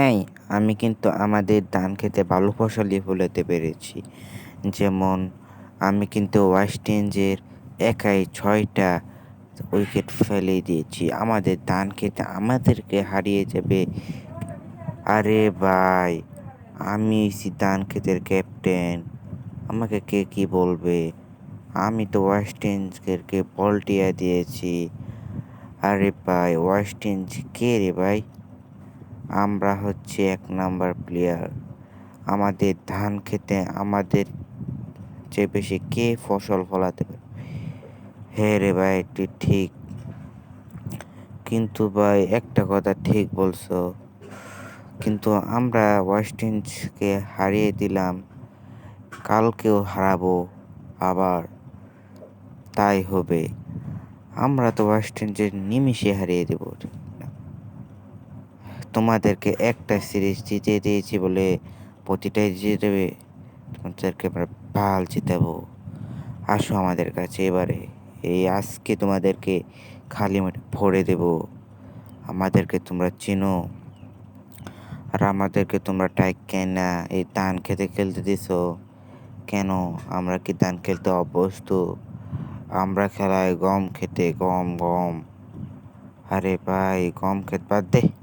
এই আমি কিন্তু আমাদের ধান খেতে ভালো ফসলই ফলাতে পেরেছি। যেমন আমি কিন্তু ওয়েস্ট ইন্ডিজের একাই ৬টা উইকেট ফেলে দিয়েছি। আমাদের ধান খেতে আমাদেরকে হারিয়ে যাবে। আরে ভাই, আমি হচ্ছি ধান ক্ষেতের ক্যাপ্টেন। আমাকে কে কি বলবে? আমি তো ওয়েস্ট ইন্ডিজকে পল্টিয়া দিয়েছি। আরে ভাই, ওয়েস্ট ইন্ডিজ কে রে ভাই? আমরা হচ্ছে ১ নাম্বার প্লেয়ার। আমাদের ধান খেতে আমাদের চেয়ে বেশি কে ফসল ফলাতে পারে? হ্যাঁ রে ভাই, তুই ঠিক। কিন্তু ভাই একটা কথা ঠিক বলছো। কিন্তু আমরা ওয়েস্ট ইন্ডিজকে হারিয়ে দিলাম। কালকেও হারাবো আবার। তাই হবে। আমরা তো ওয়েস্ট ইন্ডিজের নিমিষে হারিয়ে দেব। তোমাদেরকে একটা সিরিজ জিতে দিয়েছি বলে প্রতিটাই জিতে দেবে? তোমাদেরকে আমরা বাল জিতাবো। আসো আমাদের কাছে এবারে। এই আজকে তোমাদেরকে খালি মাঠে ভরে দেব। আমাদেরকে তোমরা চিনো, আর আমাদেরকে তোমরা কেন না এই ধান খেতে খেলতে দিছো? কেন? আমরা কি ধান খেলতে অভ্যস্ত? আমরা খেলায় গম খেতে, গম গম। আরে ভাই, গম খেত বাদ দে।